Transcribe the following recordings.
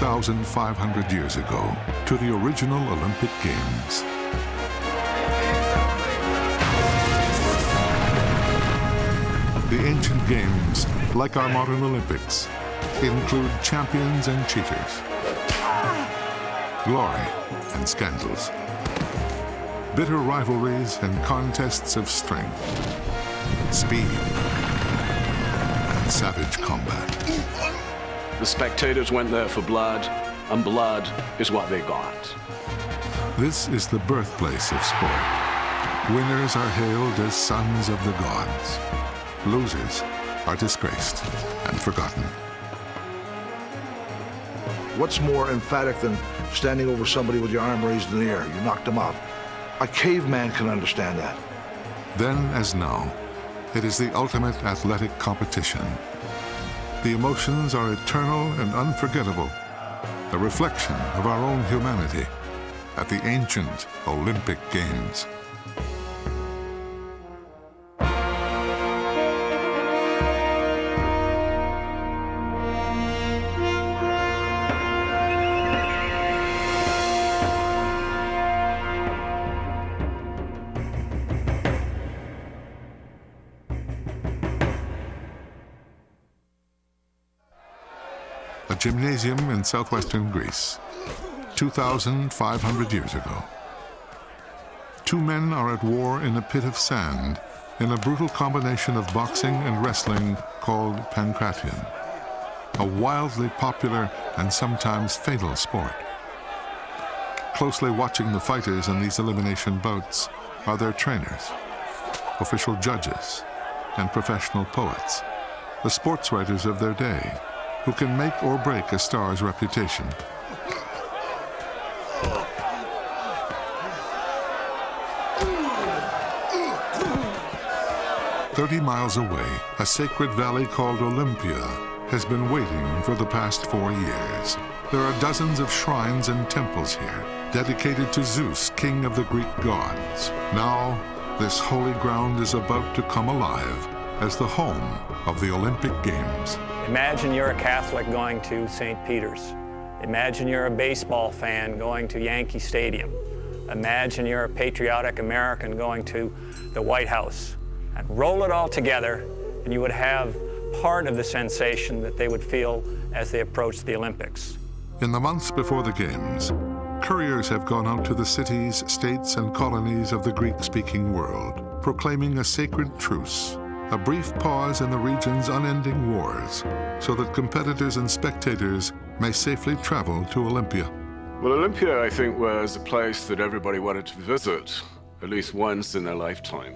2,500 years ago to the original Olympic Games. The ancient games, like our modern Olympics, include champions and cheaters, glory and scandals, bitter rivalries and contests of strength, speed and savage combat. The spectators went there for blood, and blood is what they got. This is the birthplace of sport. Winners are hailed as sons of the gods. Losers are disgraced and forgotten. What's more emphatic than standing over somebody with your arm raised in the air? You knocked them out. A caveman can understand that. Then as now, it is the ultimate athletic competition. The emotions are eternal and unforgettable, a reflection of our own humanity at the ancient Olympic Games. A gymnasium in southwestern Greece, 2,500 years ago. Two men are at war in a pit of sand in a brutal combination of boxing and wrestling called pankration, a wildly popular and sometimes fatal sport. Closely watching the fighters in these elimination bouts are their trainers, official judges, and professional poets, the sports writers of their day, who can make or break a star's reputation. "30 miles away, a sacred valley called Olympia has been waiting for the past 4 years. There are dozens of shrines and temples here, dedicated to Zeus, king of the Greek gods. Now, this holy ground is about to come alive as the home of the Olympic Games." Imagine you're a Catholic going to St. Peter's. Imagine you're a baseball fan going to Yankee Stadium. Imagine you're a patriotic American going to the White House. And roll it all together, and you would have part of the sensation that they would feel as they approach the Olympics. In the months before the Games, couriers have gone out to the cities, states, and colonies of the Greek-speaking world, proclaiming a sacred truce, a brief pause in the region's unending wars, so that competitors and spectators may safely travel to Olympia. Well, Olympia, I think, was a place that everybody wanted to visit at least once in their lifetime.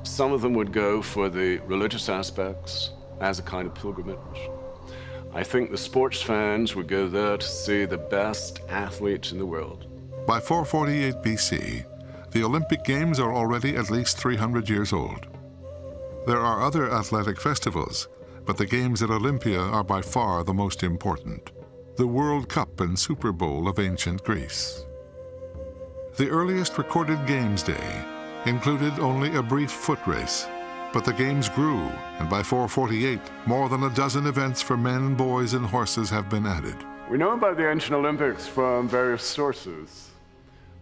Some of them would go for the religious aspects as a kind of pilgrimage. I think the sports fans would go there to see the best athletes in the world. By 448 BC, the Olympic Games are already at least 300 years old. There are other athletic festivals, but the Games at Olympia are by far the most important. The World Cup and Super Bowl of ancient Greece. The earliest recorded Games Day included only a brief foot race, but the Games grew, and by 448, more than a dozen events for men, boys, and horses have been added. We know about the ancient Olympics from various sources.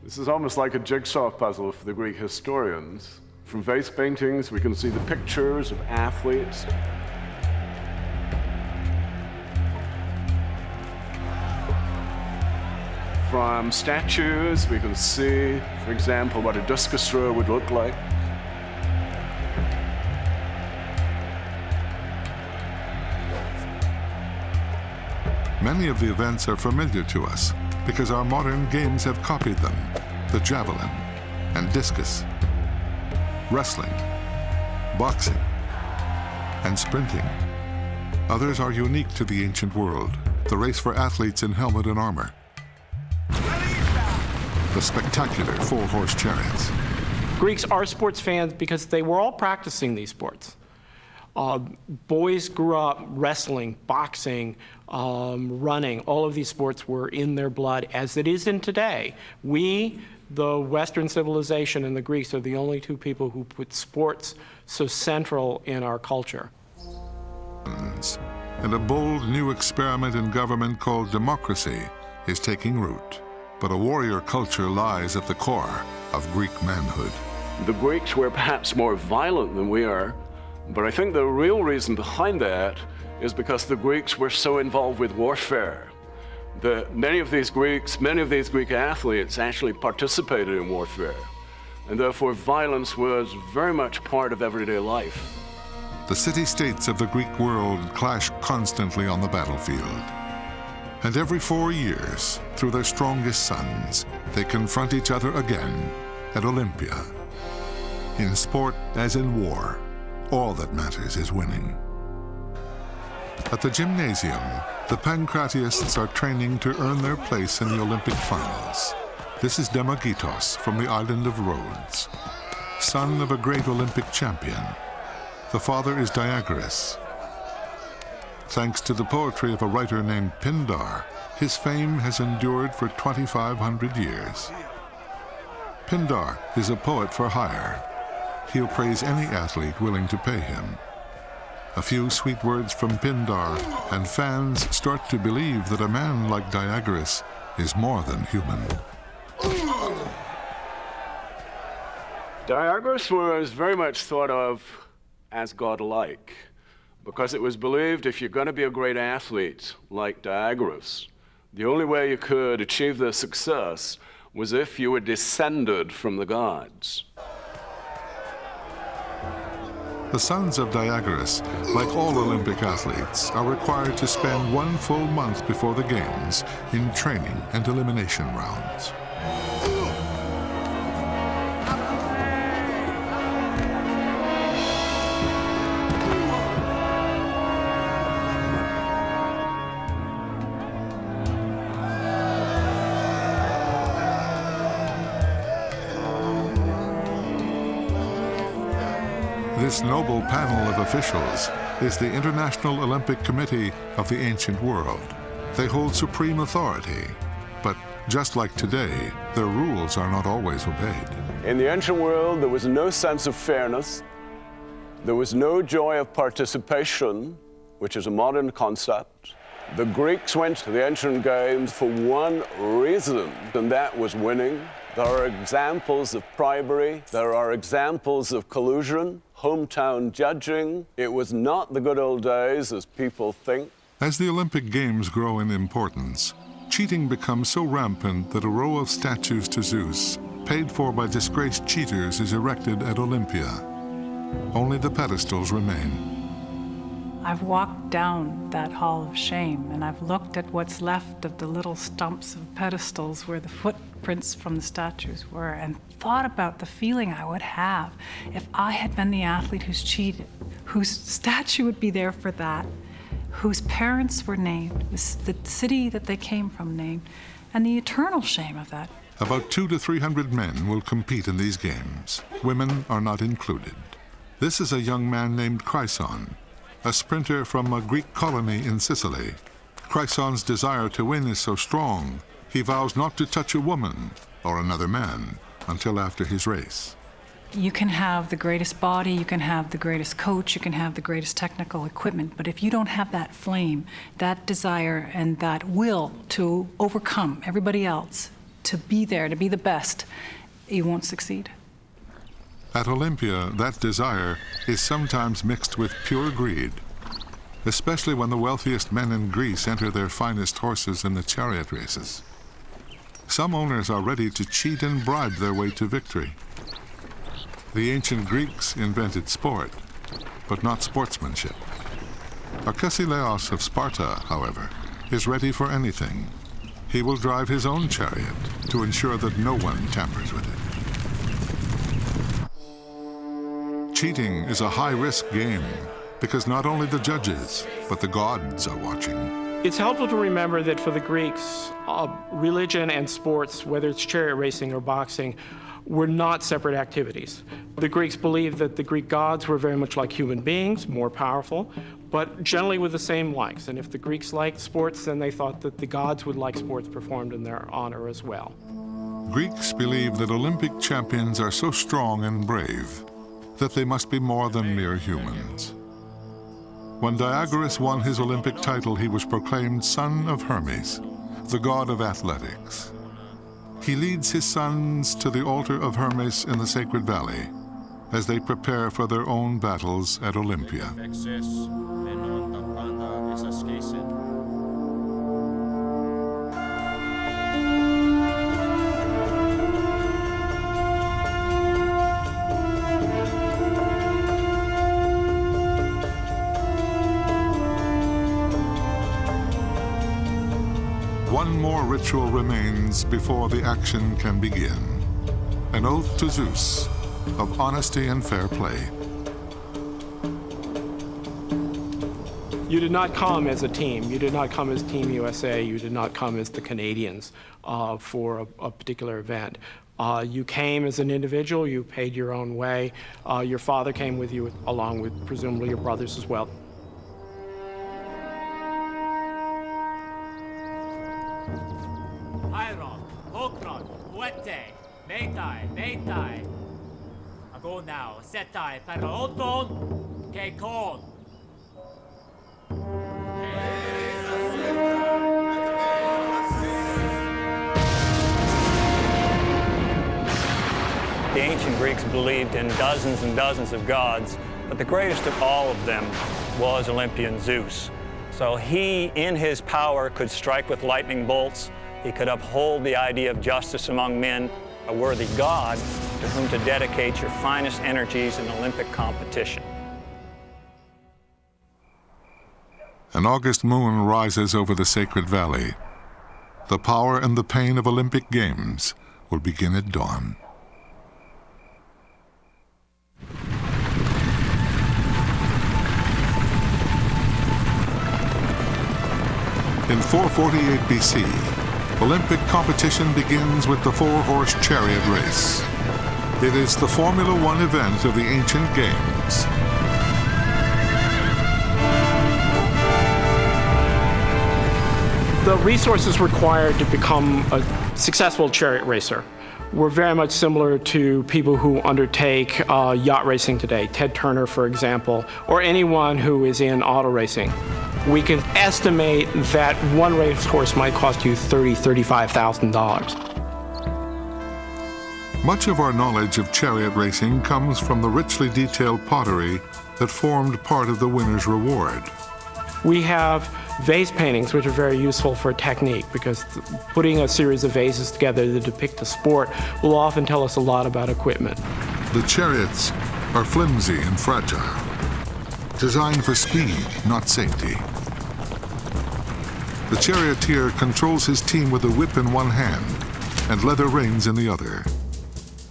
This is almost like a jigsaw puzzle for the Greek historians. From vase paintings, we can see the pictures of athletes. From statues, we can see, for example, what a discus thrower would look like. Many of the events are familiar to us because our modern games have copied them: the javelin and discus, wrestling, boxing, and sprinting. Others are unique to the ancient world: the race for athletes in helmet and armor, the spectacular four-horse chariots. Greeks are sports fans because they were all practicing these sports. Boys grew up wrestling, boxing, running. All of these sports were in their blood, as it is in today. We, the Western civilization, and the Greeks are the only two people who put sports so central in our culture. and a bold new experiment in government called democracy is taking root. But a warrior culture lies at the core of Greek manhood. The Greeks were perhaps more violent than we are, but I think the real reason behind that is because the Greeks were so involved with warfare. Many of these Greek athletes actually participated in warfare, and therefore violence was very much part of everyday life. The city-states of the Greek world clash constantly on the battlefield. And every 4 years, through their strongest sons, they confront each other again at Olympia. In sport as in war, all that matters is winning. At the gymnasium, the Pancratiasts are training to earn their place in the Olympic finals. This is Demagitos from the island of Rhodes, son of a great Olympic champion. The father is Diagoras. Thanks to the poetry of a writer named Pindar, his fame has endured for 2,500 years. Pindar is a poet for hire. He'll praise any athlete willing to pay him. A few sweet words from Pindar, and fans start to believe that a man like Diagoras is more than human. Diagoras was very much thought of as godlike, because it was believed if you're going to be a great athlete like Diagoras, the only way you could achieve this success was if you were descended from the gods. The sons of Diagoras, like all Olympic athletes, are required to spend 1 full month before the Games in training and elimination rounds. This noble panel of officials is the International Olympic Committee of the ancient world. They hold supreme authority, but just like today, their rules are not always obeyed. In the ancient world, there was no sense of fairness. There was no joy of participation, which is a modern concept. The Greeks went to the ancient games for one reason, and that was winning. There are examples of bribery. There are examples of collusion, hometown judging. It was not the good old days as people think. As the Olympic Games grow in importance, cheating becomes so rampant that a row of statues to Zeus, paid for by disgraced cheaters, is erected at Olympia. Only the pedestals remain. I've walked down that hall of shame, and I've looked at what's left of the little stumps of pedestals where the footprints from the statues were, and thought about the feeling I would have if I had been the athlete who's cheated, whose statue would be there for that, whose parents were named, the city that they came from named, and the eternal shame of that. About 200 to 300 men will compete in these games. Women are not included. This is a young man named Chryson, a sprinter from a Greek colony in Sicily. Chryson's desire to win is so strong, he vows not to touch a woman or another man until after his race. You can have the greatest body, you can have the greatest coach, you can have the greatest technical equipment, but if you don't have that flame, that desire, and that will to overcome everybody else, to be there, to be the best, you won't succeed. At Olympia, that desire is sometimes mixed with pure greed, especially when the wealthiest men in Greece enter their finest horses in the chariot races. Some owners are ready to cheat and bribe their way to victory. The ancient Greeks invented sport, but not sportsmanship. Arkesilaos of Sparta, however, is ready for anything. He will drive his own chariot to ensure that no one tampers with it. Cheating is a high-risk game because not only the judges, but the gods are watching. It's helpful to remember that for the Greeks, religion and sports, whether it's chariot racing or boxing, were not separate activities. The Greeks believed that the Greek gods were very much like human beings, more powerful, but generally with the same likes. And if the Greeks liked sports, then they thought that the gods would like sports performed in their honor as well. Greeks believe that Olympic champions are so strong and brave that they must be more than mere humans. When Diagoras won his Olympic title, he was proclaimed son of Hermes, the god of athletics. He leads his sons to the altar of Hermes in the Sacred Valley as they prepare for their own battles at Olympia. One more ritual remains before the action can begin. An oath to Zeus of honesty and fair play. You did not come as a team. You did not come as Team USA. You did not come as the Canadians for a particular event. You came as an individual. You paid your own way. Your father came with you, along with presumably your brothers as well. Iron, Okron, Huete, Meitai, Meitai. Ago now, Setai, Paraoton, Kekon. The ancient Greeks believed in dozens and dozens of gods, but the greatest of all of them was Olympian Zeus. So he, in his power, could strike with lightning bolts. He could uphold the idea of justice among men, a worthy god to whom to dedicate your finest energies in Olympic competition. An August moon rises over the Sacred Valley. The power and the pain of Olympic Games will begin at dawn. In 448 BC, Olympic competition begins with the four-horse chariot race. It is the Formula One event of the ancient games. The resources required to become a successful chariot racer were very much similar to people who undertake yacht racing today. Ted Turner, for example, or anyone who is in auto racing. We can estimate that one racehorse might cost you $30,000, $35,000. Much of our knowledge of chariot racing comes from the richly detailed pottery that formed part of the winner's reward. We have vase paintings, which are very useful for technique, because putting a series of vases together to depict a sport will often tell us a lot about equipment. The chariots are flimsy and fragile, designed for speed, not safety. The charioteer controls his team with a whip in one hand and leather reins in the other.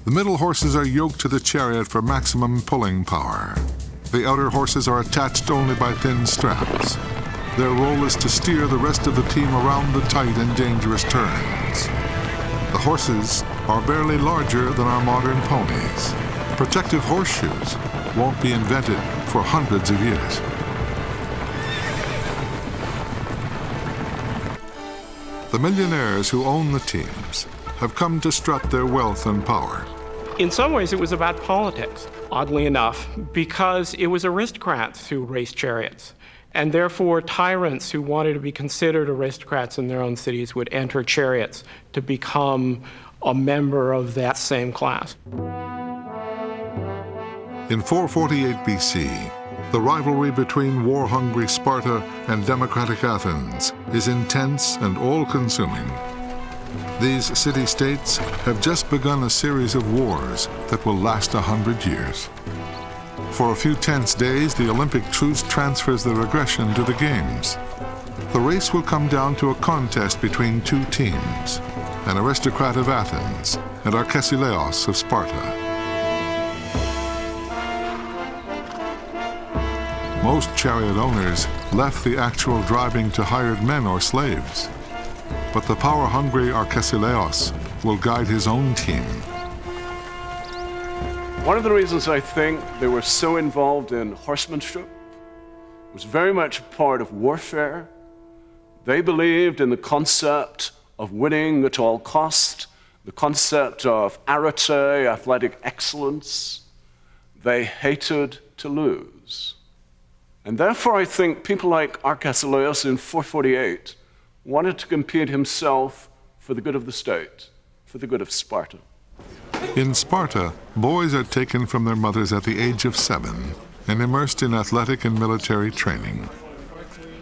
The middle horses are yoked to the chariot for maximum pulling power. The outer horses are attached only by thin straps. Their role is to steer the rest of the team around the tight and dangerous turns. The horses are barely larger than our modern ponies. Protective horseshoes won't be invented for hundreds of years. The millionaires who own the teams have come to strut their wealth and power. In some ways, it was about politics, oddly enough, because it was aristocrats who raced chariots. And therefore, tyrants who wanted to be considered aristocrats in their own cities would enter chariots to become a member of that same class. In 448 BC, the rivalry between war-hungry Sparta and democratic Athens is intense and all-consuming. These city-states have just begun a series of wars that will last 100 years. For a few tense days, the Olympic truce transfers their aggression to the Games. The race will come down to a contest between two teams, an aristocrat of Athens and Arcesilaos of Sparta. Most chariot owners left the actual driving to hired men or slaves. But the power-hungry Arcesilaos will guide his own team. One of the reasons I think they were so involved in horsemanship was very much a part of warfare. They believed in the concept of winning at all cost, the concept of arete, athletic excellence. They hated to lose. And therefore, I think people like Arcesilaus in 448 wanted to compete himself for the good of the state, for the good of Sparta. In Sparta, boys are taken from their mothers at the age of 7 and immersed in athletic and military training.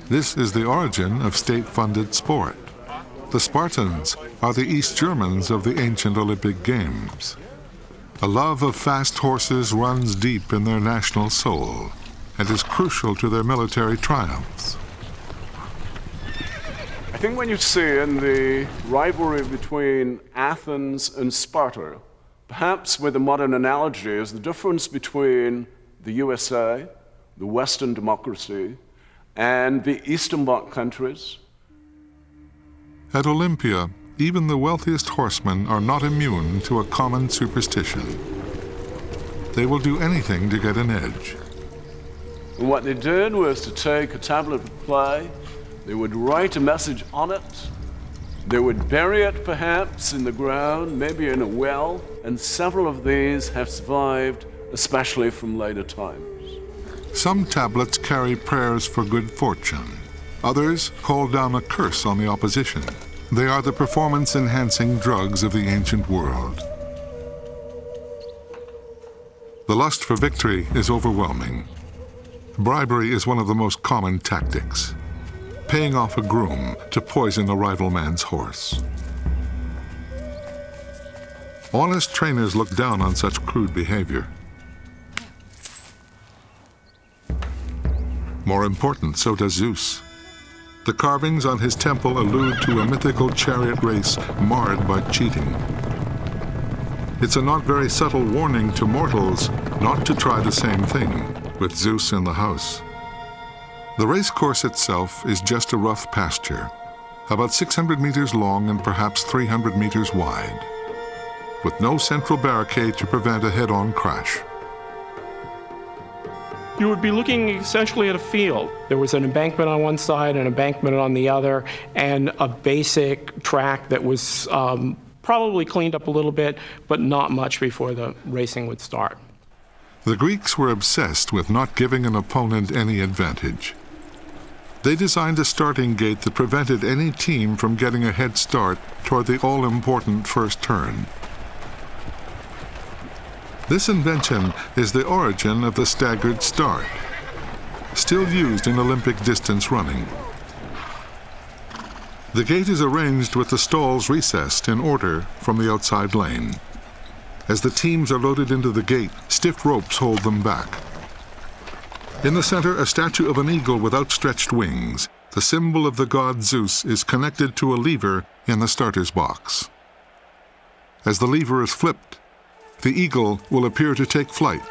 This is the origin of state-funded sport. The Spartans are the East Germans of the ancient Olympic Games. A love of fast horses runs deep in their national soul and is crucial to their military triumphs. I think when you see in the rivalry between Athens and Sparta, perhaps with a modern analogy, is the difference between the USA, the Western democracy, and the Eastern Bloc countries. At Olympia, even the wealthiest horsemen are not immune to a common superstition. They will do anything to get an edge. And what they did was to take a tablet of clay, they would write a message on it, they would bury it perhaps in the ground, maybe in a well, and several of these have survived, especially from later times. Some tablets carry prayers for good fortune. Others call down a curse on the opposition. They are the performance-enhancing drugs of the ancient world. The lust for victory is overwhelming. Bribery is one of the most common tactics, paying off a groom to poison a rival man's horse. Honest trainers look down on such crude behavior. More important, so does Zeus. The carvings on his temple allude to a mythical chariot race marred by cheating. It's a not very subtle warning to mortals not to try the same thing with Zeus in the house. The race course itself is just a rough pasture, about 600 meters long and perhaps 300 meters wide, with no central barricade to prevent a head-on crash. You would be looking essentially at a field. There was an embankment on one side, an embankment on the other, and a basic track that was probably cleaned up a little bit, but not much before the racing would start. The Greeks were obsessed with not giving an opponent any advantage. They designed a starting gate that prevented any team from getting a head start toward the all-important first turn. This invention is the origin of the staggered start, still used in Olympic distance running. The gate is arranged with the stalls recessed in order from the outside lane. As the teams are loaded into the gate, stiff ropes hold them back. In the center, a statue of an eagle with outstretched wings. The symbol of the god Zeus is connected to a lever in the starter's box. As the lever is flipped, the eagle will appear to take flight.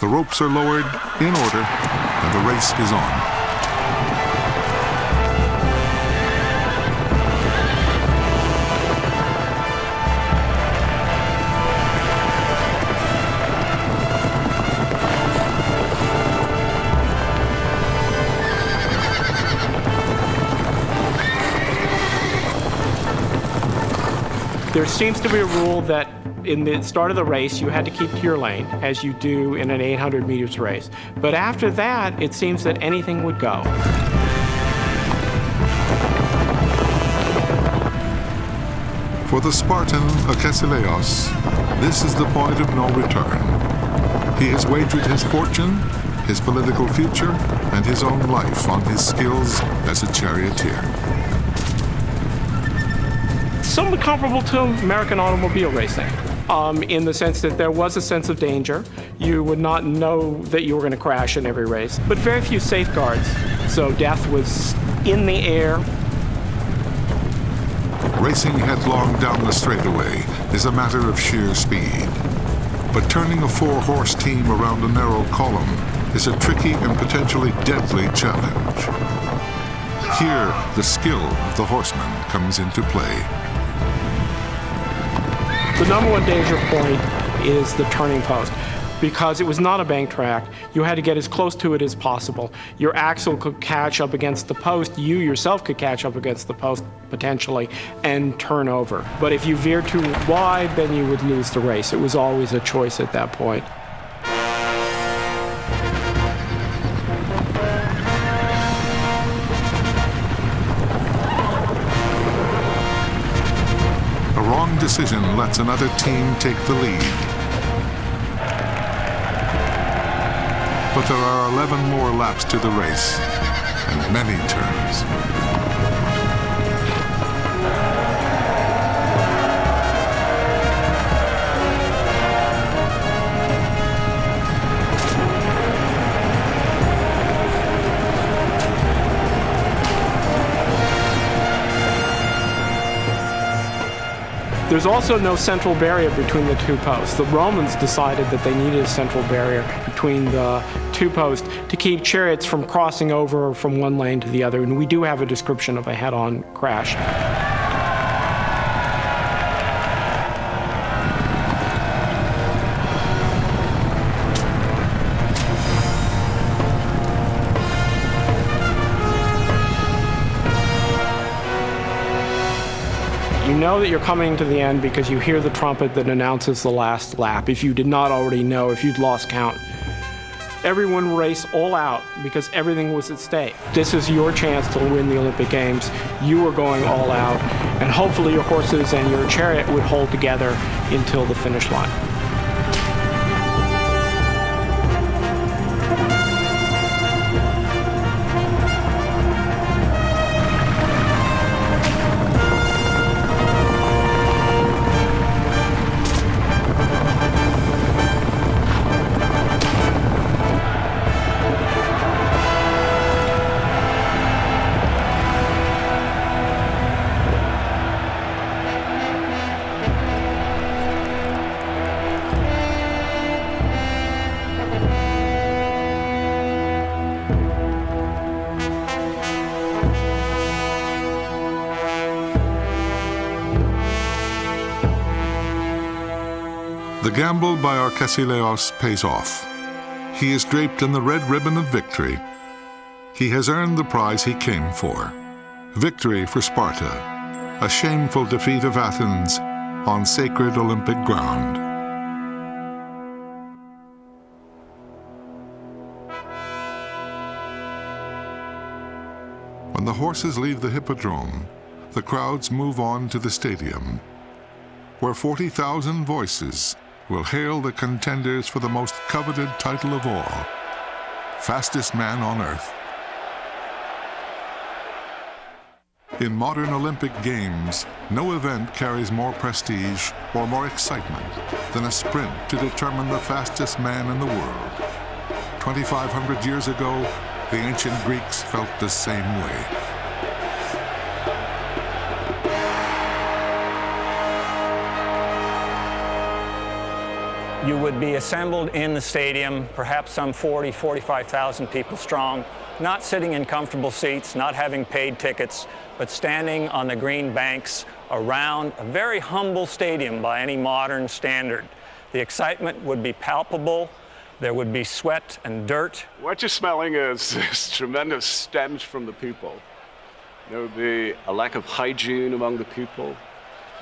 The ropes are lowered in order, and the race is on. There seems to be a rule that in the start of the race, you had to keep to your lane, as you do in an 800 meters race. But after that, it seems that anything would go. For the Spartan Arcesilaus, this is the point of no return. He has wagered his fortune, his political future, and his own life on his skills as a charioteer. Somewhat comparable to American automobile racing, in the sense that there was a sense of danger. You would not know that you were going to crash in every race, but very few safeguards. So death was in the air. Racing headlong down the straightaway is a matter of sheer speed. But turning a four-horse team around a narrow column is a tricky and potentially deadly challenge. Here, the skill of the horseman comes into play. The number one danger point is the turning post. Because it was not a bank track, you had to get as close to it as possible. Your axle could catch up against the post, you yourself could catch up against the post potentially and turn over. But if you veered too wide, then you would lose the race. It was always a choice at that point. decision lets another team take the lead. But there are 11 more laps to the race, and many turns. There's also no central barrier between the two posts. The Romans decided that they needed a central barrier between the two posts to keep chariots from crossing over from one lane to the other, and we do have a description of a head-on crash. You know that you're coming to the end because you hear the trumpet that announces the last lap. If you did not already know, if you'd lost count, everyone race all out because everything was at stake. This is your chance to win the Olympic Games. You are going all out, and hopefully your horses and your chariot would hold together until the finish line. The gamble by Arkesilaos pays off. He is draped in the red ribbon of victory. He has earned the prize he came for. Victory for Sparta, a shameful defeat of Athens on sacred Olympic ground. When the horses leave the hippodrome, the crowds move on to the stadium, where 40,000 voices will hail the contenders for the most coveted title of all, fastest man on earth. In modern Olympic Games, no event carries more prestige or more excitement than a sprint to determine the fastest man in the world. 2,500 years ago, the ancient Greeks felt the same way. You would be assembled in the stadium, perhaps some 45,000 people strong, not sitting in comfortable seats, not having paid tickets, but standing on the green banks around a very humble stadium by any modern standard. The excitement would be palpable. There would be sweat and dirt. What you're smelling is this tremendous stench from the people. There would be a lack of hygiene among the people.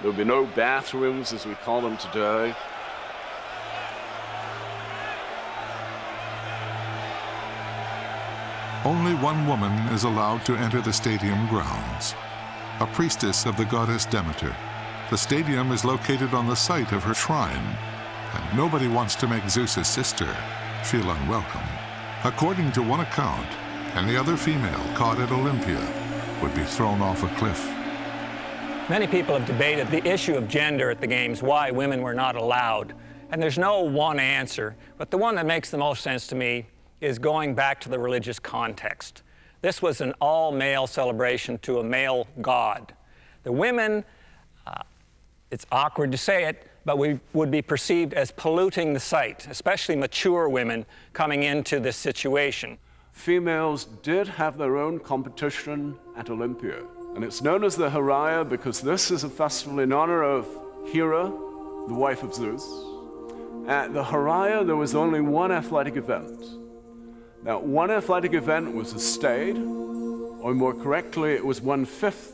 There would be no bathrooms as we call them today. Only one woman is allowed to enter the stadium grounds, a priestess of the goddess Demeter. The stadium is located on the site of her shrine, and nobody wants to make Zeus's sister feel unwelcome. According to one account, any other female caught at Olympia would be thrown off a cliff. Many people have debated the issue of gender at the Games, why women were not allowed. And there's no one answer, but the one that makes the most sense to me is going back to the religious context. This was an all-male celebration to a male god. The women, it's awkward to say it, but we would be perceived as polluting the site, especially mature women coming into this situation. Females did have their own competition at Olympia, and it's known as the Heraia because this is a festival in honor of Hera, the wife of Zeus. At the Heraia, there was only one athletic event. Now, one athletic event was a stade, or more correctly, it was 1/5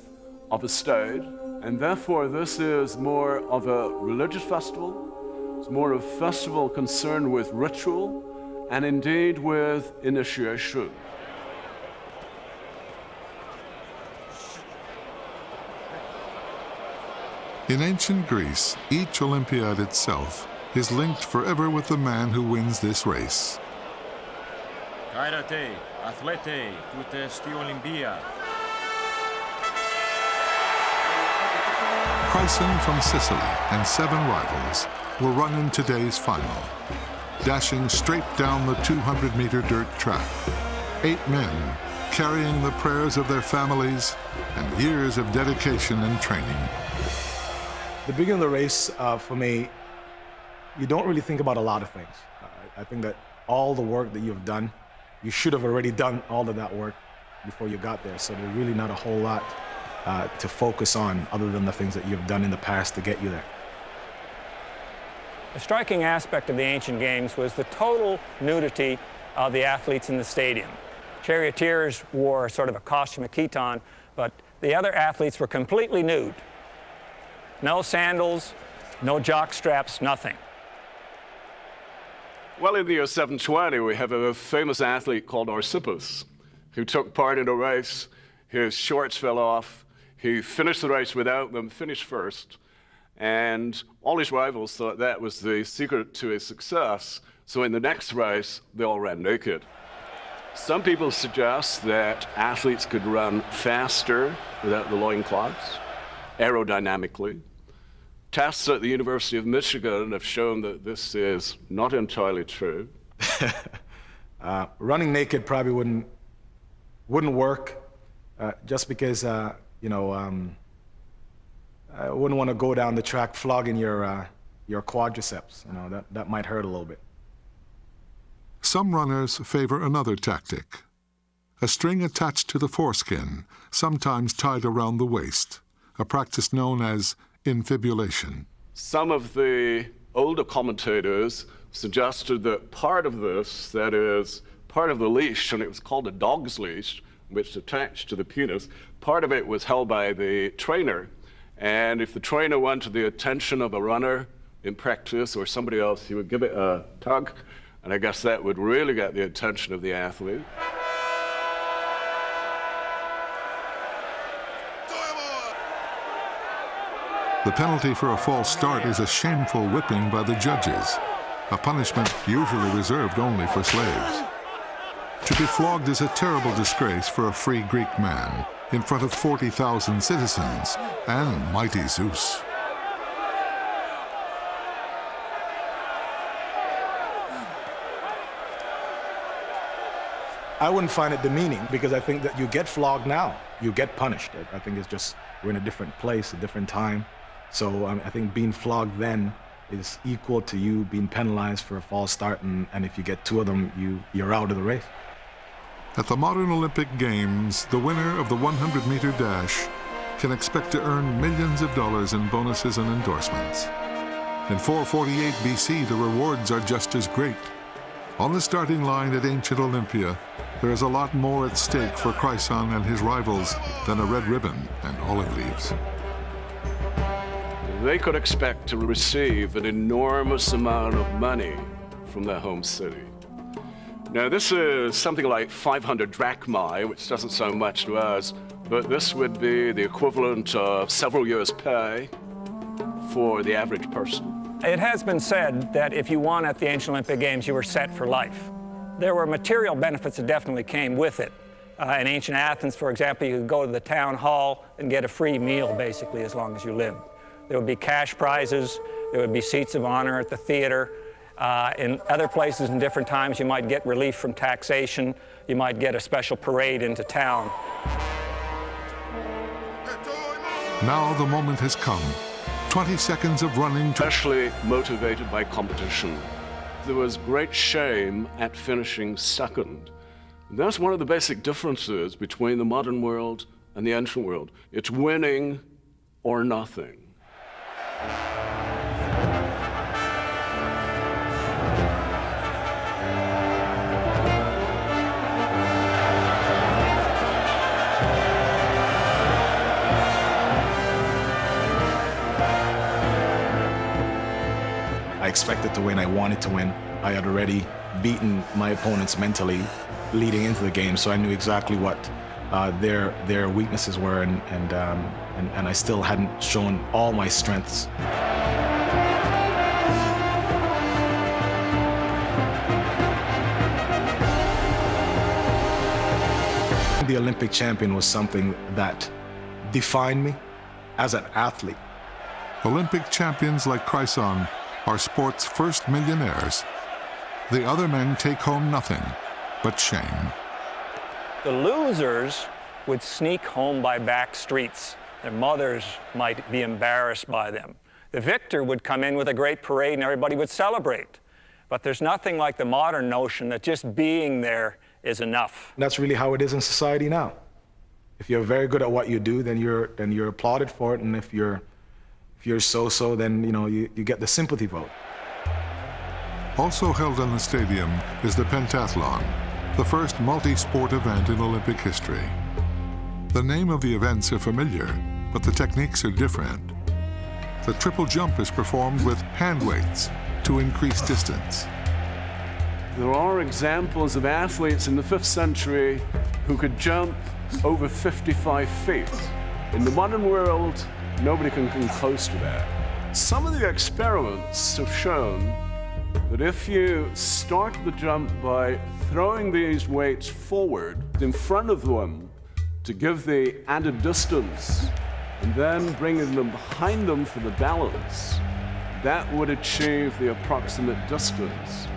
of a stade, and therefore this is more of a religious festival. It's more of a festival concerned with ritual and indeed with initiation. In ancient Greece, each Olympiad itself is linked forever with the man who wins this race. Kairate, athlete, tute sti Olympia. Chryson from Sicily and 7 rivals will run in today's final, dashing straight down the 200-meter dirt track. 8 men carrying the prayers of their families and years of dedication and training. The beginning of the race, for me, you don't really think about a lot of things. I think that all the work that you've done, you should have already done all of that work before you got there. So there's really not a whole lot to focus on other than the things that you've done in the past to get you there. The striking aspect of the ancient games was the total nudity of the athletes in the stadium. Charioteers wore sort of a costume, a chiton, but the other athletes were completely nude. No sandals, no jock straps, nothing. Well, in the year 720, we have a famous athlete called Arsippus, who took part in a race. His shorts fell off. He finished the race without them, finished first. And all his rivals thought that was the secret to his success. So in the next race, they all ran naked. Some people suggest that athletes could run faster without the loincloths, aerodynamically. Tests at the University of Michigan have shown that this is not entirely true. Running naked probably wouldn't work, just because I wouldn't want to go down the track flogging your quadriceps. That might hurt a little bit. Some runners favor another tactic, a string attached to the foreskin, sometimes tied around the waist, a practice known as infibulation. Some of the older commentators suggested that part of this, that is, part of the leash, and it was called a dog's leash, which attached to the penis, part of it was held by the trainer. And if the trainer wanted the attention of a runner in practice or somebody else, he would give it a tug, and I guess that would really get the attention of the athlete. The penalty for a false start is a shameful whipping by the judges, a punishment usually reserved only for slaves. To be flogged is a terrible disgrace for a free Greek man in front of 40,000 citizens and mighty Zeus. I wouldn't find it demeaning because I think that you get flogged now, you get punished. I think it's just we're in a different place, a different time. So I think being flogged then is equal to you being penalized for a false start, and if you get 2 of them, you're out of the race. At the modern Olympic Games, the winner of the 100-meter dash can expect to earn millions of dollars in bonuses and endorsements. In 448 BC, the rewards are just as great. On the starting line at ancient Olympia, there is a lot more at stake for Chryson and his rivals than a red ribbon and olive leaves. They could expect to receive an enormous amount of money from their home city. Now, this is something like 500 drachmae, which doesn't sound much to us, but this would be the equivalent of several years' pay for the average person. It has been said that if you won at the ancient Olympic Games, you were set for life. There were material benefits that definitely came with it. In ancient Athens, for example, you could go to the town hall and get a free meal, basically, as long as you lived. There would be cash prizes. There would be seats of honor at the theater. In other places in different times, you might get relief from taxation. You might get a special parade into town. Now the moment has come. 20 seconds of running, Especially motivated by competition. There was great shame at finishing second. And that's one of the basic differences between the modern world and the ancient world. It's winning or nothing. I expected to win, I wanted to win. I had already beaten my opponents mentally leading into the game, so I knew exactly what their weaknesses were, and and I still hadn't shown all my strengths. The Olympic champion was something that defined me as an athlete. Olympic champions like Chryson are sport's first millionaires. The other men take home nothing but shame. The losers would sneak home by back streets. Their mothers might be embarrassed by them. The victor would come in with a great parade and everybody would celebrate. But there's nothing like the modern notion that just being there is enough. That's really how it is in society now. If you're very good at what you do, then you're applauded for it, and if you're so-so, then you get the sympathy vote. Also held in the stadium is the pentathlon, the first multi-sport event in Olympic history. The name of the events are familiar, but the techniques are different. The triple jump is performed with hand weights to increase distance. There are examples of athletes in the 5th century who could jump over 55 feet. In the modern world, nobody can come close to that. Some of the experiments have shown that if you start the jump by throwing these weights forward in front of them to give the added distance, and then bringing them behind them for the balance, that would achieve the approximate distance.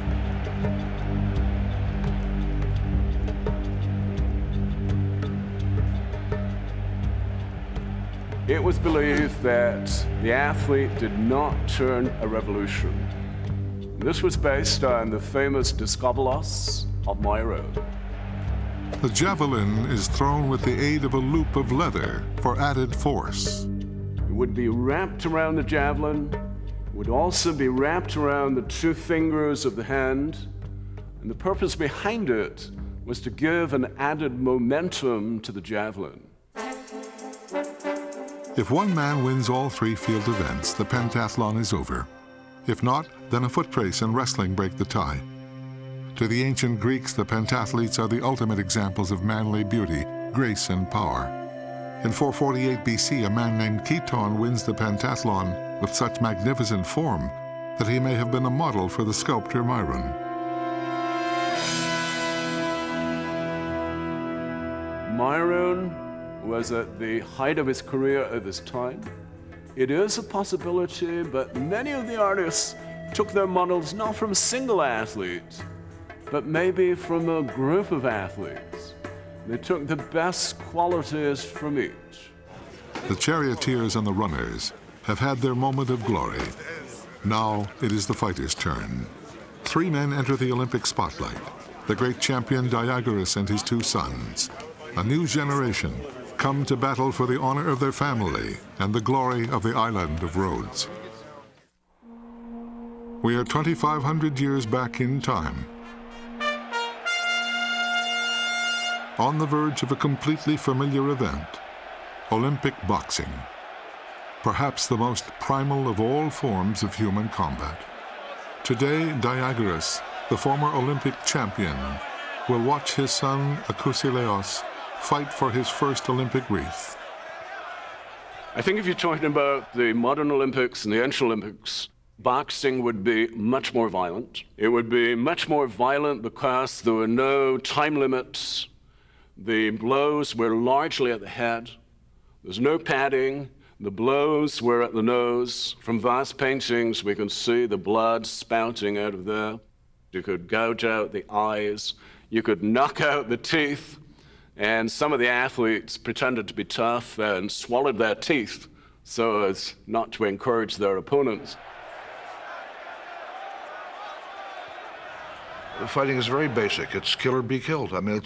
It was believed that the athlete did not turn a revolution. This was based on the famous Discobolos of Myro. The javelin is thrown with the aid of a loop of leather for added force. It would be wrapped around the javelin, would also be wrapped around the 2 fingers of the hand, and the purpose behind it was to give an added momentum to the javelin. If one man wins all 3 field events, the pentathlon is over. If not, then a foot race and wrestling break the tie. To the ancient Greeks, the pentathletes are the ultimate examples of manly beauty, grace, and power. In 448 BC, a man named Keton wins the pentathlon with such magnificent form that he may have been a model for the sculptor Myron. Myron was at the height of his career at this time. It is a possibility, but many of the artists took their models not from a single athlete, but maybe from a group of athletes. They took the best qualities from each. The charioteers and the runners have had their moment of glory. Now it is the fighters' turn. 3 men enter the Olympic spotlight. The great champion Diagoras and his 2 sons. A new generation come to battle for the honor of their family and the glory of the island of Rhodes. We are 2,500 years back in time, on the verge of a completely familiar event, Olympic boxing, perhaps the most primal of all forms of human combat. Today, Diagoras, the former Olympic champion, will watch his son Akousileos fight for his first Olympic wreath. I think if you're talking about the modern Olympics and the ancient Olympics, boxing would be much more violent. It would be much more violent because there were no time limits. The blows were largely at the head. There's no padding. The blows were at the nose. From vast paintings, we can see the blood spouting out of there. You could gouge out the eyes. You could knock out the teeth. And some of the athletes pretended to be tough and swallowed their teeth so as not to encourage their opponents. Fighting is very basic. It's kill or be killed. I mean,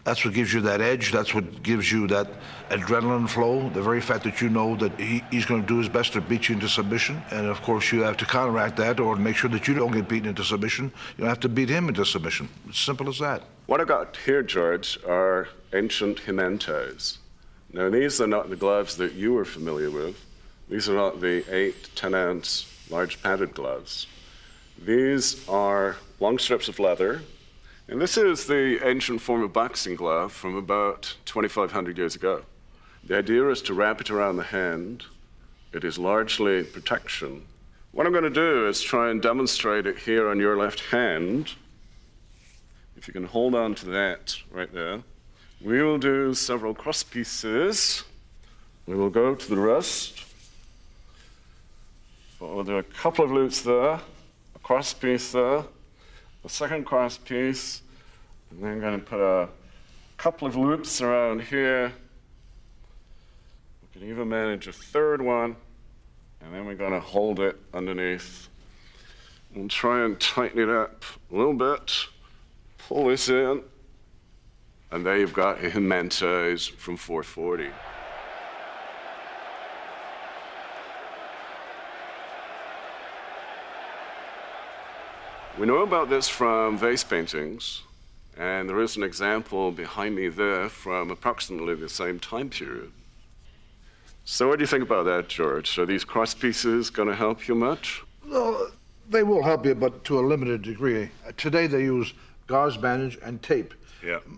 that's what gives you that edge. That's what gives you that adrenaline flow. The very fact that you know that he's going to do his best to beat you into submission. And of course, you have to counteract that or make sure that you don't get beaten into submission. You have to beat him into submission. It's simple as that. What I got here, George, are ancient Himentes. Now, these are not the gloves that you were familiar with. These are not the 8, 10-ounce large padded gloves. These are long strips of leather. And this is the ancient form of boxing glove from about 2,500 years ago. The idea is to wrap it around the hand. It is largely protection. What I'm going to do is try and demonstrate it here on your left hand. If you can hold on to that right there. We will do several cross pieces. We will go to the wrist. We'll do a couple of loops there, a cross piece there, a second cross piece, and then I'm going to put a couple of loops around here. We can even manage a third one, and then we're going to hold it underneath. We'll try and tighten it up a little bit, pull this in, and there you've got a Jimenez from 440. We know about this from vase paintings, and there is an example behind me there from approximately the same time period. So what do you think about that, George? Are these cross pieces going to help you much? No, they will help you, but to a limited degree. Today they use gauze bandage and tape,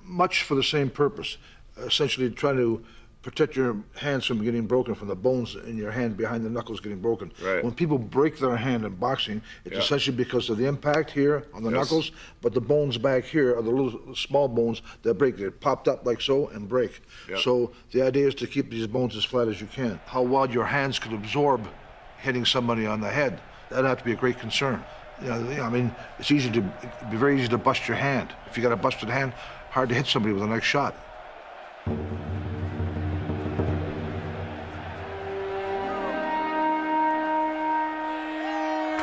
much for the same purpose, essentially trying to protect your hands from getting broken, from the bones in your hand behind the knuckles getting broken. Right. When people break their hand in boxing, it's essentially because of the impact here on the knuckles, but the bones back here are the little small bones that break. They're popped up like so and break. So the idea is to keep these bones as flat as you can. How well your hands could absorb hitting somebody on the head, that'd have to be a great concern. You know, I mean, it'd be very easy to bust your hand. If you got a busted hand, hard to hit somebody with the next shot.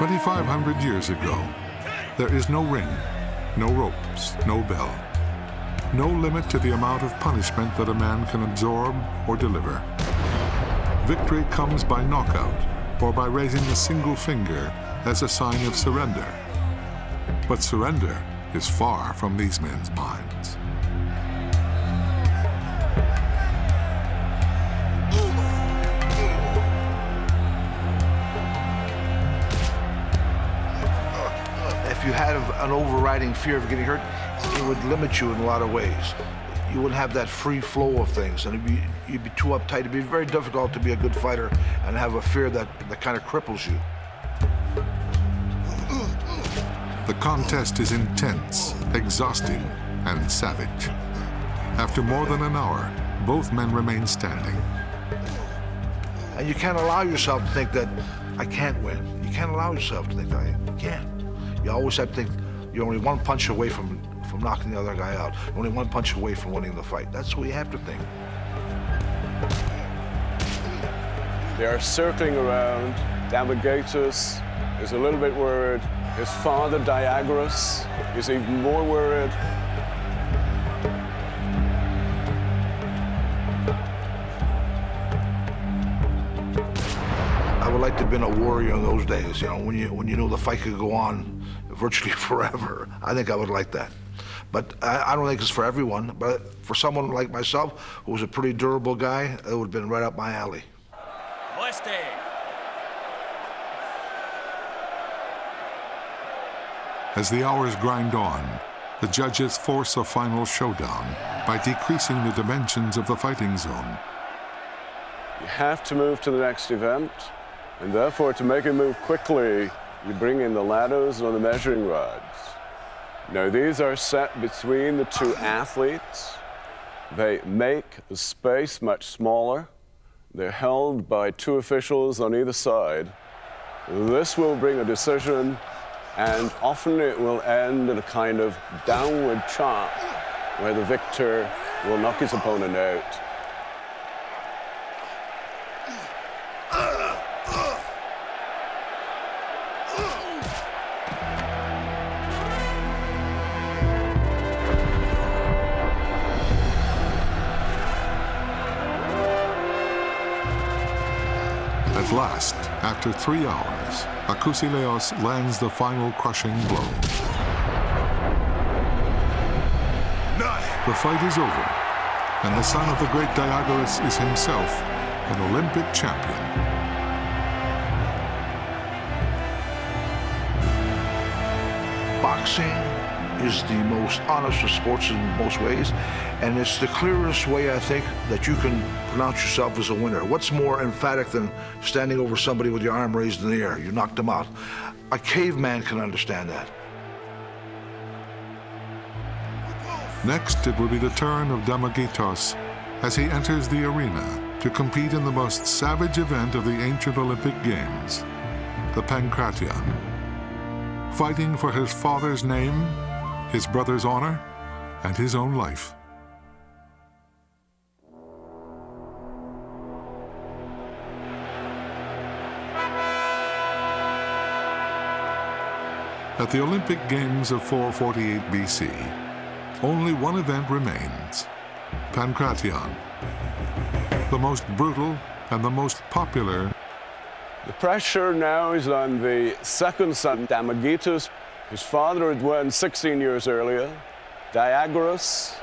2,500 years ago, there is no ring, no ropes, no bell, no limit to the amount of punishment that a man can absorb or deliver. Victory comes by knockout or by raising a single finger as a sign of surrender. But surrender is far from these men's minds. If you had an overriding fear of getting hurt, it would limit you in a lot of ways. You wouldn't have that free flow of things, and you'd be too uptight. It'd be very difficult to be a good fighter and have a fear that kind of cripples you. The contest is intense, exhausting, and savage. After more than an hour, both men remain standing. And you can't allow yourself to think that I can't win. You can't allow yourself to think that you can't. You always have to think you're only one punch away from knocking the other guy out. You're only one punch away from winning the fight. That's what you have to think. They are circling around. Damagetus is a little bit worried. His father, Diagoras, is even more worried. I would like to have been a warrior in those days, you know, when you know the fight could go on virtually forever. I think I would like that. But I don't think it's for everyone, but for someone like myself, who was a pretty durable guy, it would have been right up my alley. Muerte! As the hours grind on, the judges force a final showdown by decreasing the dimensions of the fighting zone. You have to move to the next event, and therefore to make it move quickly, you bring in the ladders or the measuring rods. Now these are set between the two athletes. They make the space much smaller. They're held by two officials on either side. This will bring a decision, and often it will end in a kind of downward chop where the victor will knock his opponent out. At last, after 3 hours, Akousileos lands the final crushing blow. The fight is over, and the son of the great Diagoras is himself an Olympic champion. Boxing is the most honest of sports in most ways, and it's the clearest way, I think, that you can pronounce yourself as a winner. What's more emphatic than standing over somebody with your arm raised in the air? You knocked them out. A caveman can understand that. Next, it will be the turn of Damagitos as he enters the arena to compete in the most savage event of the ancient Olympic Games, the Pankration. Fighting for his father's name, his brother's honor, and his own life. At the Olympic Games of 448 BC, only one event remains, Pankration, the most brutal and the most popular. The pressure now is on the second son, Damagitos. His father had won 16 years earlier. Diagoras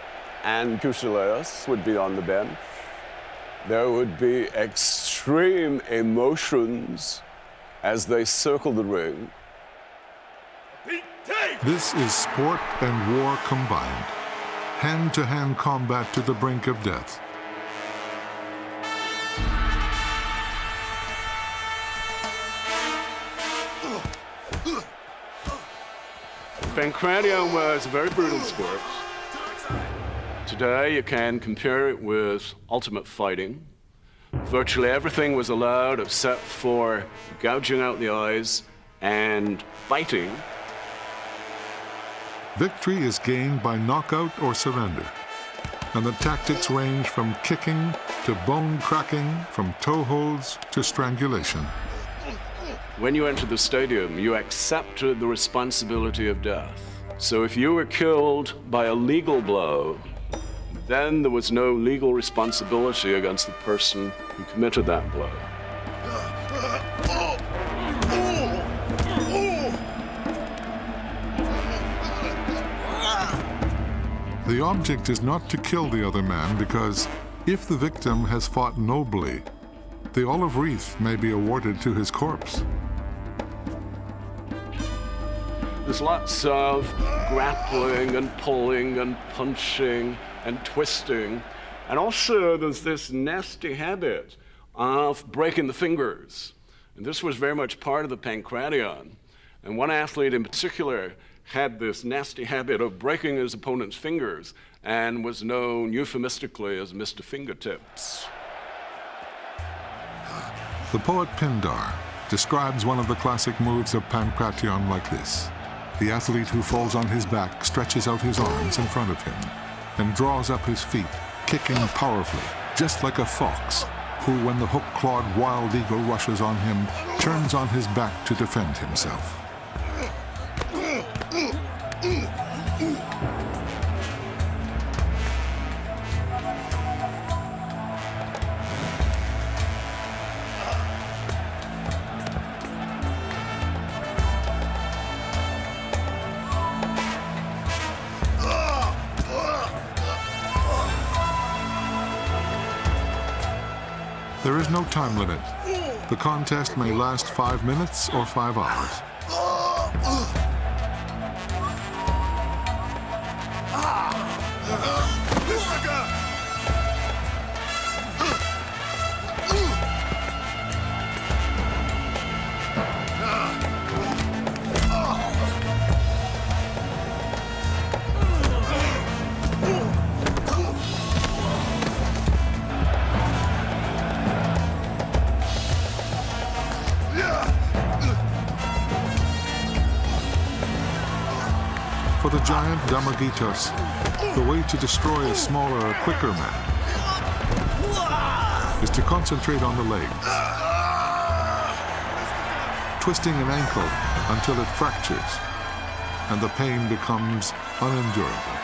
and Pusilaus would be on the bench. There would be extreme emotions as they circle the ring. This is sport and war combined, hand-to-hand combat to the brink of death. Pankration was a very brutal sport. Today you can compare it with ultimate fighting. Virtually everything was allowed except for gouging out the eyes and biting. Victory is gained by knockout or surrender, and the tactics range from kicking to bone cracking, from toe holds to strangulation. When you entered the stadium, you accepted the responsibility of death. So if you were killed by a legal blow, then there was no legal responsibility against the person who committed that blow. The object is not to kill the other man because if the victim has fought nobly, the olive wreath may be awarded to his corpse. There's lots of grappling and pulling and punching and twisting. And also there's this nasty habit of breaking the fingers. And this was very much part of the Pankration. And one athlete in particular had this nasty habit of breaking his opponent's fingers and was known euphemistically as Mr. Fingertips. The poet Pindar describes one of the classic moves of Pankration like this. The athlete who falls on his back stretches out his arms in front of him and draws up his feet, kicking powerfully, just like a fox, who, when the hook-clawed wild eagle rushes on him, turns on his back to defend himself. There is no time limit. The contest may last 5 minutes or 5 hours. For the giant Damagitos, the way to destroy a smaller, quicker man is to concentrate on the legs, twisting an ankle until it fractures and the pain becomes unendurable.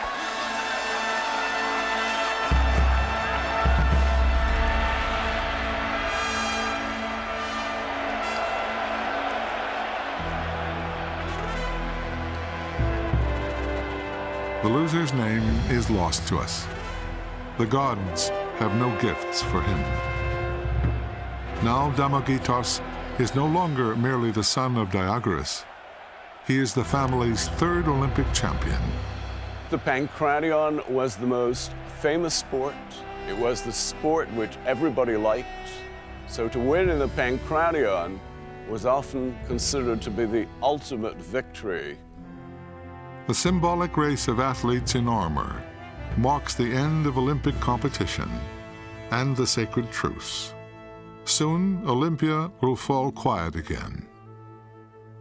The loser's name is lost to us. The gods have no gifts for him. Now Damagitos is no longer merely the son of Diagoras. he is the family's third Olympic champion. The pankration was the most famous sport. It was the sport which everybody liked. So to win in the pankration was often considered to be the ultimate victory. The symbolic race of athletes in armor marks the end of Olympic competition and the sacred truce. Soon, Olympia will fall quiet again.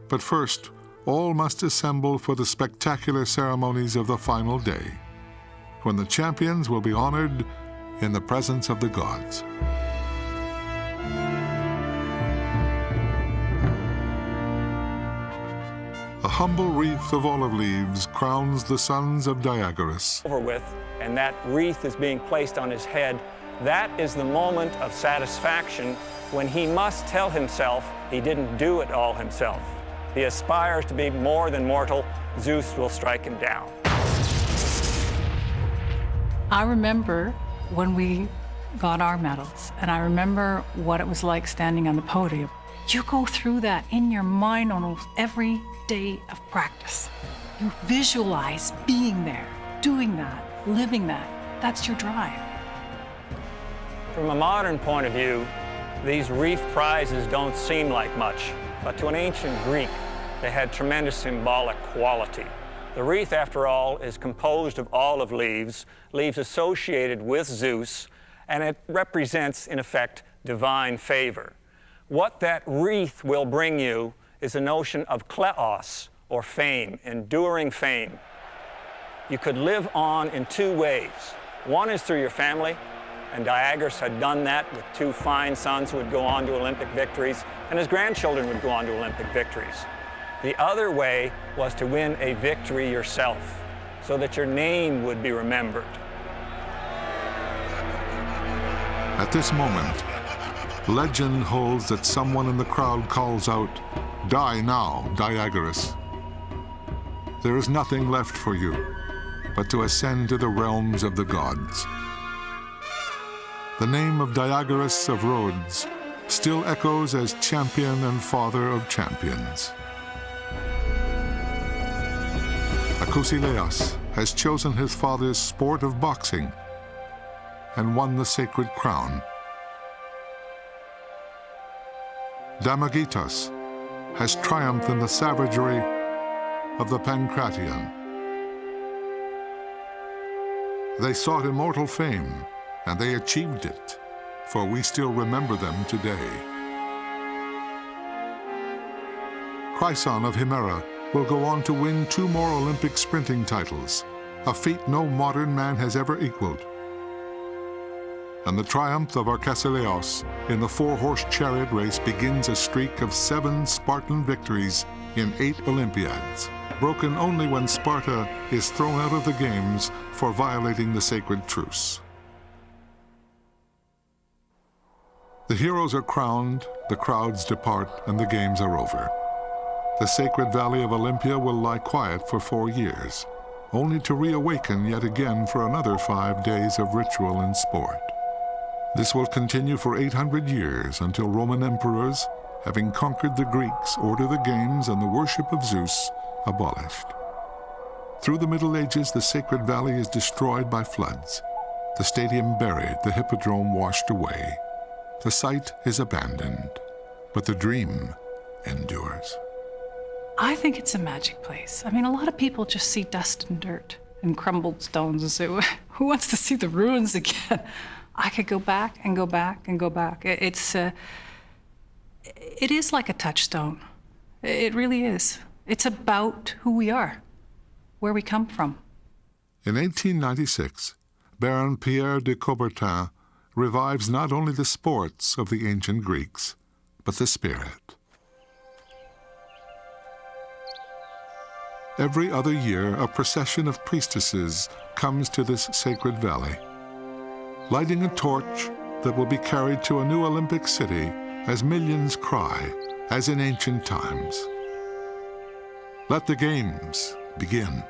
But first, all must assemble for the spectacular ceremonies of the final day, when the champions will be honored in the presence of the gods. A humble wreath of olive leaves crowns the sons of Diagoras. Over with, and that wreath is being placed on his head. That is the moment of satisfaction when he must tell himself he didn't do it all himself. He aspires to be more than mortal. Zeus will strike him down. I remember when we got our medals, and I remember what it was like standing on the podium. You go through that in your mind almost every day of practice. You visualize being there, doing that, living that. That's your drive. From a modern point of view, these wreath prizes don't seem like much, but to an ancient Greek, they had tremendous symbolic quality. The wreath, after all, is composed of olive leaves, leaves associated with Zeus, and it represents, in effect, divine favor. What that wreath will bring you is a notion of kleos, or fame, enduring fame. You could live on in two ways. One is through your family, and Diagoras had done that with two fine sons who would go on to Olympic victories, and his grandchildren would go on to Olympic victories. The other way was to win a victory yourself, so that your name would be remembered. At this moment, legend holds that someone in the crowd calls out, "Die now, Diagoras." There is nothing left for you but to ascend to the realms of the gods. The name of Diagoras of Rhodes still echoes as champion and father of champions. Akousileos has chosen his father's sport of boxing and won the sacred crown. Damagitos has triumphed in the savagery of the pankration. They sought immortal fame, and they achieved it, for we still remember them today. Chryson of Himera will go on to win 2 more Olympic sprinting titles, a feat no modern man has ever equaled. And the triumph of Arkasileos in the 4-horse chariot race begins a streak of 7 Spartan victories in 8 Olympiads, broken only when Sparta is thrown out of the games for violating the sacred truce. The heroes are crowned, the crowds depart, and the games are over. The sacred valley of Olympia will lie quiet for 4 years, only to reawaken yet again for another 5 days of ritual and sport. This will continue for 800 years until Roman emperors, having conquered the Greeks, order the games and the worship of Zeus abolished. Through the Middle Ages, the sacred valley is destroyed by floods, the stadium buried, the hippodrome washed away. The site is abandoned, but the dream endures. I think it's a magic place. I mean, a lot of people just see dust and dirt and crumbled stones and say, who wants to see the ruins again? I could go back and go back and go back. It is like a touchstone. It really is. It's about who we are, where we come from. In 1896, Baron Pierre de Coubertin revives not only the sports of the ancient Greeks, but the spirit. Every other year, a procession of priestesses comes to this sacred valley, lighting a torch that will be carried to a new Olympic city as millions cry, as in ancient times. Let the games begin.